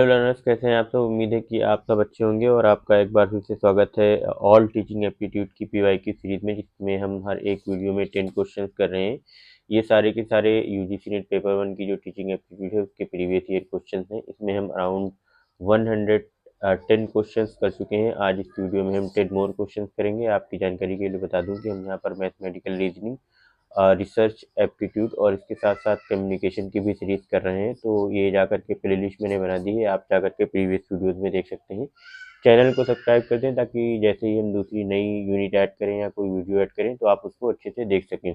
Hello learners, कैसे हैं आप सब। उम्मीद है कि आप सब अच्छे होंगे और आपका एक बार फिर से स्वागत है ऑल टीचिंग एप्टीट्यूड की पीवाई की सीरीज में, जिसमें हम हर एक वीडियो में 10 क्वेश्चंस कर रहे हैं। ये सारे के सारे यूजीसी नेट पेपर 1 की जो टीचिंग एप्टीट्यूड है उसके प्रीवियस ईयर क्वेश्चंस हैं। इसमें हम अराउंड 110 क्वेश्चंस कर चुके हैं। आज इस वीडियो में हम 10 मोर क्वेश्चंस करेंगे। आपकी जानकारी के लिए बता दूं कि हम यहाँ पर मैथमेटिकल रीजनिंग, रिसर्च एप्टीट्यूड और इसके साथ साथ कम्युनिकेशन की भी सीरीज कर रहे हैं। तो ये जाकर के प्ले लिस्ट मैंने बना दी है, आप जाकर के प्रीवियस वीडियोस में देख सकते हैं। चैनल को सब्सक्राइब कर दें ताकि जैसे ही हम दूसरी नई यूनिट ऐड करें या कोई वीडियो ऐड करें तो आप उसको अच्छे से देख सकें।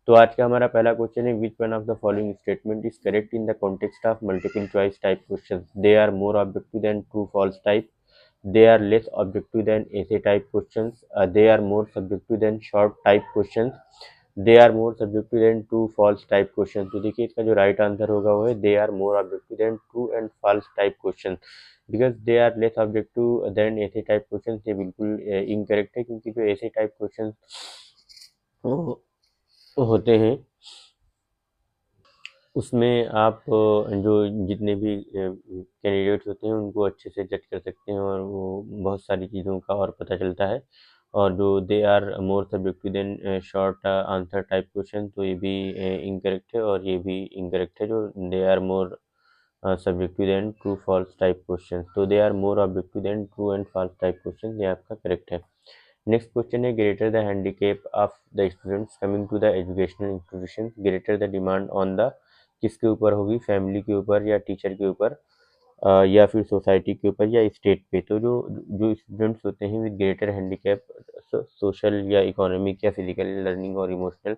तो आज का हमारा पहला क्वेश्चन है, which one of the following statement is correct in the context of multiple choice type question. They are more objective than true false type, they are less objective than essay type questions, they are more subjective than short type questions, they are more subjective than true false type questions। तो देखिए इसका जो right answer होगा वो है they are more objective than true and false type questions, because they are less objective than essay type questions। ये बिल्कुल incorrect है, क्योंकि जो essay type questions होते हैं उसमें आप जो जितने भी कैंडिडेट्स होते हैं उनको अच्छे से जज कर सकते हैं और वो बहुत सारी चीज़ों का और पता चलता है। और जो they are more subjective than short answer type question, तो ये भी इनकरेक्ट है और ये भी इनकरेक्ट है। जो they are more subjective than true false type question, तो they are more objective than true and false type question, ये आपका करेक्ट है। नेक्स्ट क्वेश्चन है, greater the handicap of the students coming to the educational institution, greater the demand on the, किसके ऊपर होगी, family के ऊपर या टीचर के ऊपर या फिर सोसाइटी के ऊपर या स्टेट पे। तो जो जो स्टूडेंट्स होते हैं विद ग्रेटर हैंडीकैप, सोशल या इकोनॉमिक या फिजिकल लर्निंग और इमोशनल,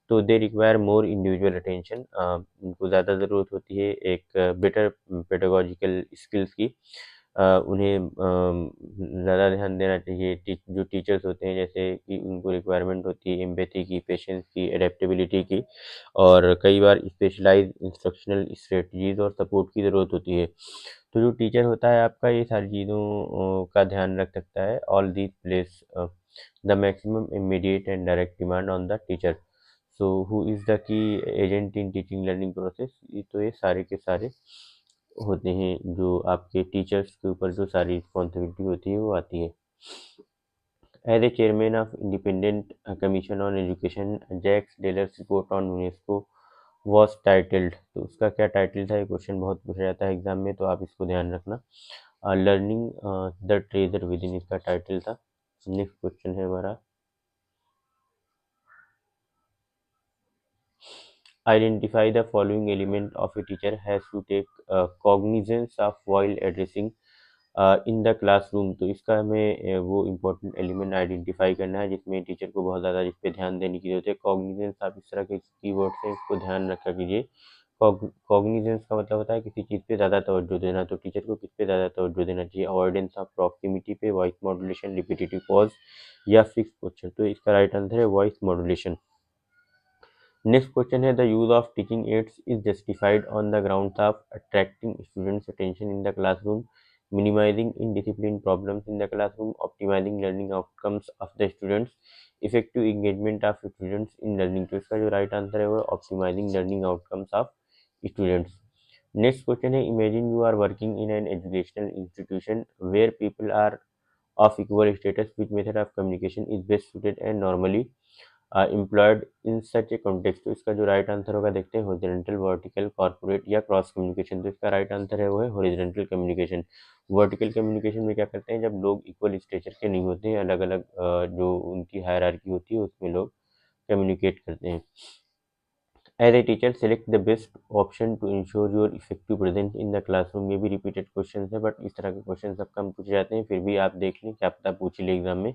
तो they require more individual attention. उनको ज़्यादा ज़रूरत होती है एक बेटर पेडागोजिकल स्किल्स की। उन्हें ज़्यादा ध्यान देना चाहिए। जो टीचर्स होते हैं, जैसे कि उनको रिक्वायरमेंट होती है एम्पैथी की, पेशेंस की, एडेप्टेबिलिटी की, और कई बार स्पेशलाइज इंस्ट्रक्शनल स्ट्रेटजीज और सपोर्ट की ज़रूरत होती है। तो जो टीचर होता है आपका ये सारी चीज़ों का ध्यान रख सकता है। All these place the maximum immediate and direct demand on the teacher, so who is the key agent in teaching learning process. तो ये सारे के सारे होते हैं जो आपके टीचर्स के ऊपर जो सारी रिस्पॉन्सिबिलिटी होती है वो आती है। As a chairman of independent commission on education, Jacques Delors report on UNESCO was titled. तो उसका क्या टाइटल था, ये क्वेश्चन बहुत पूछा जाता है एग्जाम में, तो आप इसको ध्यान रखना। Learning the treasure within, इसका टाइटल था। नेक्स्ट क्वेश्चन है हमारा, identify the following element of a teacher has to take cognizance of while addressing in the classroom. तो इसका हमें वो इम्पोर्टेंट एलिमेंट आइडेंटिफाई करना है जिसमें टीचर को बहुत ज़्यादा जिस पे ध्यान देने की जरूरत है। कॉग्निजेंस, आप इस तरह के कीवर्ड्स हैं, इसको ध्यान रखा कीजिए। कॉग्निजेंस का मतलब होता है किसी चीज़ पे ज़्यादा तवज्जो देना। तो टीचर को किस पे ज़्यादा तवज्जो देना चाहिए, अवॉइडेंस ऑफ प्रॉक्सिमिटी पे, वॉइस मॉड्यूलेशन, रिपीटेटिव पॉज या फिक्स पोस्चर। तो इसका राइट आंसर है वॉइस मॉड्यूलेशन। नेक्स्ट क्वेश्चन है, the use of teaching ads is justified on the grounds of attracting students attention in the classroom, minimizing indiscipline problems in the classroom, optimizing learning outcomes of the students, effective engagement of students in learning। तो इसका जो right answer है वो optimising learning outcomes of students. Next question है, imagine you are working in an educational institution where people are of equal status, which method of communication is best suited and normally employed in such a context। तो इसका जो right answer होगा देखते हैं, horizontal, vertical, corporate या cross communication. तो इसका right answer है वो है हॉरिजॉन्टल कम्युनिकेशन। वर्टिकल कम्युनिकेशन में क्या करते हैं, जब लोग इक्वल स्टेचर के नहीं होते हैं, अलग अलग जो उनकी हायरार्की होती है उसमें लोग कम्युनिकेट करते हैं। As a teacher, select the best option to ensure your effective presence in the classroom। ये भी रिपीटेड क्वेश्चन है, बट इस तरह के क्वेश्चन सब कम पूछे जाते हैं, फिर भी आप देख लें, क्या पता पूछ ले एग्जाम में।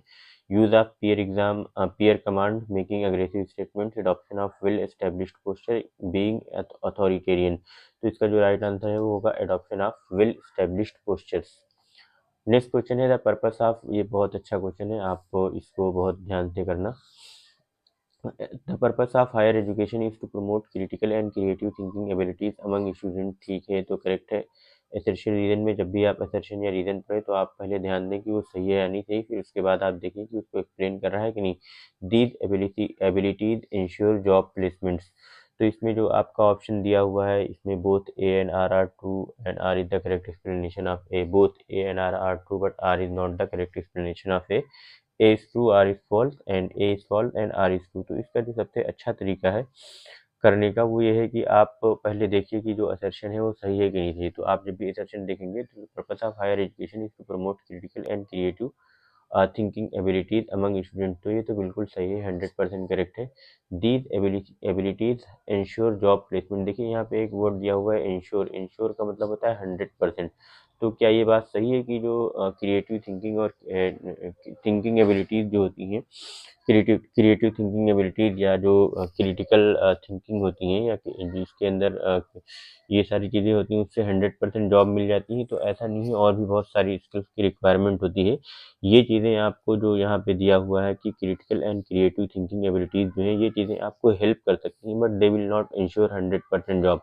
Use of peer command, making aggressive statements, adoption of well established posture, being authoritarian. तो इसका जो राइट आंसर है वो होगा adoption of well established postures. Next question है, द पर्पस ऑफ, ये बहुत अच्छा क्वेश्चन है, आप इसको बहुत ध्यान से करना। The purpose of higher education is to promote critical and creative thinking abilities among students। ठीक है, तो करेक्ट है। assertion रीजन में जब भी आप assertion या रीजन पढ़े तो आप पहले ध्यान दें कि वो सही है या नहीं सही, फिर उसके बाद आप देखें कि उसको एक्सप्लेन कर रहा है कि नहीं। These abilities ensure job placements। तो इसमें जो आपका ऑप्शन दिया हुआ है, इसमें both A and R are true and R is the correct explanation of A. Both A and R are true but R is not the correct explanation of A. A is true, R is false, and A is false and R is true. तो इसका जो सबसे अच्छा तरीका है करने का वो ये है कि आप पहले देखिए कि जो असर्शन है वो सही है कि नहीं सही। तो आप जब भी असर्शन देखेंगे तो purpose of higher education is to promote critical and creative thinking abilities among student. तो ये तो बिल्कुल सही है, 100% करेक्ट है। These abilities ensure job placement. देखिए यहाँ पे एक वर्ड दिया हुआ है इंश्योर। इंश्योर का मतलब होता है 100%। तो क्या ये बात सही है कि जो क्रिएटिव थिंकिंग और थिंकिंग एबिलिटीज जो होती हैं, क्रिएटिव थिंकिंग एबिलिटीज या जो क्रिटिकल थिंकिंग होती हैं या जिसके अंदर ये सारी चीज़ें होती हैं उससे 100% जॉब मिल जाती है? तो ऐसा नहीं है, और भी बहुत सारी स्किल्स की रिक्वायरमेंट होती है। ये चीज़ें आपको जो यहाँ पे दिया हुआ है कि critical and creative thinking abilities जो हैं, ये चीज़ें आपको हेल्प कर सकती हैं, but they will not ensure 100% job.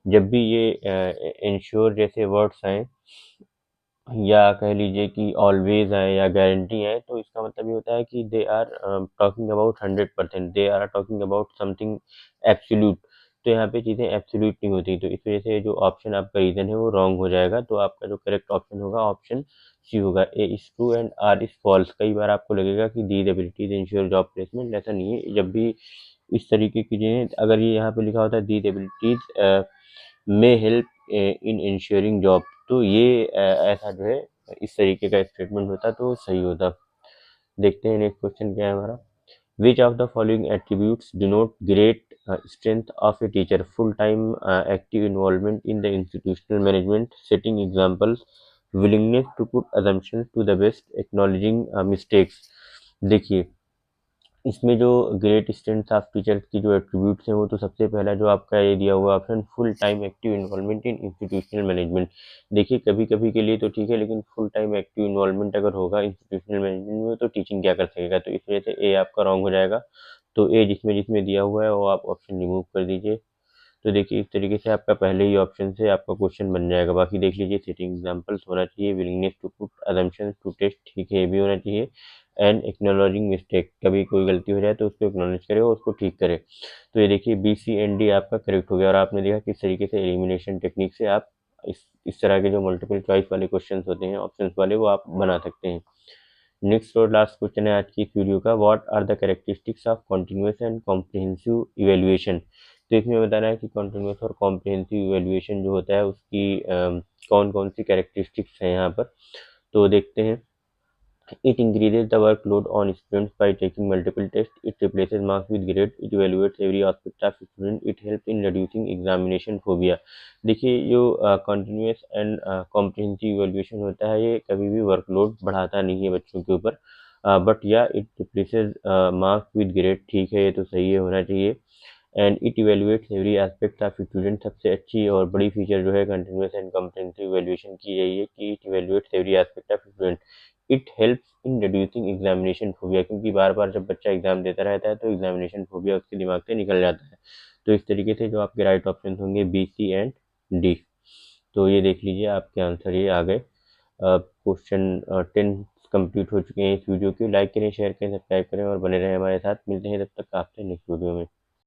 जब भी ये इंश्योर जैसे वर्ड्स आए या कह लीजिए कि ऑलवेज आए या गारंटी आए, तो इसका मतलब ये होता है कि they are talking about 100%, they are talking about something absolute. तो यहाँ पे चीज़ें एब्सोल्यूट नहीं होती। तो इस वजह से जो ऑप्शन आपका रीजन है वो रॉन्ग हो जाएगा। तो आपका जो करेक्ट ऑप्शन होगा ऑप्शन सी होगा, A is true and R is false. कई बार आपको लगेगा कि these abilities ensure job placement, ऐसा नहीं है। जब भी इस तरीके की चीज़ें, अगर ये यहाँ पे लिखा होता है these abilities may help in ensuring job, तो ये ऐसा जो है इस तरीके का स्टेटमेंट होता तो सही होता। देखते हैं नेक्स्ट क्वेश्चन क्या है हमारा। Which of the following attributes denote great strength of a teacher? Full time active involvement in the institutional management, setting examples, willingness to put assumption to the best, acknowledging mistakes. देखिए इसमें जो great strength of teachers की जो attributes हैं वो तो सबसे पहला जो आपका ये दिया हुआ option full time active involvement इन इंस्टीट्यूशनल मैनेजमेंट। देखिए कभी कभी के लिए तो ठीक है, लेकिन फुल टाइम एक्टिव इन्वॉल्वमेंट अगर होगा इंस्टीट्यूशनल मैनेजमेंट में तो टीचिंग क्या कर सकेगा? तो इस वजह से ए आपका रॉन्ग हो जाएगा। तो ए जिसमें जिसमें दिया हुआ है वो आप ऑप्शन रिमूव कर दीजिए। तो देखिए इस तरीके से आपका पहले ही ऑप्शन से आपका क्वेश्चन बन जाएगा। बाकी देख लीजिए, सेटिंग एग्जांपल्स होना चाहिए, willingness to put assumptions to test, ठीक है ये भी होना चाहिए, एंड एक्नॉलेजिंग मिस्टेक, कभी कोई गलती हो जाए तो उसको एक्नॉलेज करे और उसको ठीक करे। तो ये देखिए बी सी एंड डी आपका करेक्ट हो गया। और आपने देखा किस तरीके से एलिमिनेशन टेक्निक से आप इस तरह के जो मल्टीपल चॉइस वाले क्वेश्चन होते हैं ऑप्शन वाले, वो आप बना सकते हैं। नेक्स्ट और लास्ट क्वेश्चन है आज की इस वीडियो का, what are the characteristics of continuous and comprehensive evaluation? तो इसमें बताना है कि कॉन्टिन्यूस और कॉम्प्रिहेंसिव इवेल्युएशन जो होता है उसकी कौन कौन सी कैरेक्टरिस्टिक्स हैं यहाँ पर। तो देखते हैं। It increases the workload on students by taking multiple tests. It replaces marks with grade. It evaluates every aspect of student. It helps in reducing examination phobia. देखिए जो continuous and comprehensive evaluation होता है ये कभी भी workload बढ़ाता नहीं है बच्चों के ऊपर, बट या it replaces marks with grade, ठीक है ये तो सही है, होना चाहिए। And it evaluates every aspect of student, सबसे अच्छी और बड़ी फीचर जो है कंटिन्यूस एंड कॉम्प्रिहेंसिव इवेल्युएशन की यही है कि it evaluates every aspect of student. It helps in reducing examination phobia, क्योंकि बार बार जब बच्चा एग्जाम देता रहता है तो एग्जामिनेशन फोबिया उसके दिमाग से निकल जाता है। तो इस तरीके से जो आपके राइट ऑप्शन होंगे बी सी एंड डी। तो ये देख लीजिए आपके आंसर ये आ गए। क्वेश्चन 10 कंप्लीट हो चुके हैं इस वीडियो के। लाइक करें, शेयर करें, सब्सक्राइब करें और बने रहें हमारे साथ। मिलते हैं तब तक आपसे नेक्स्ट वीडियो में।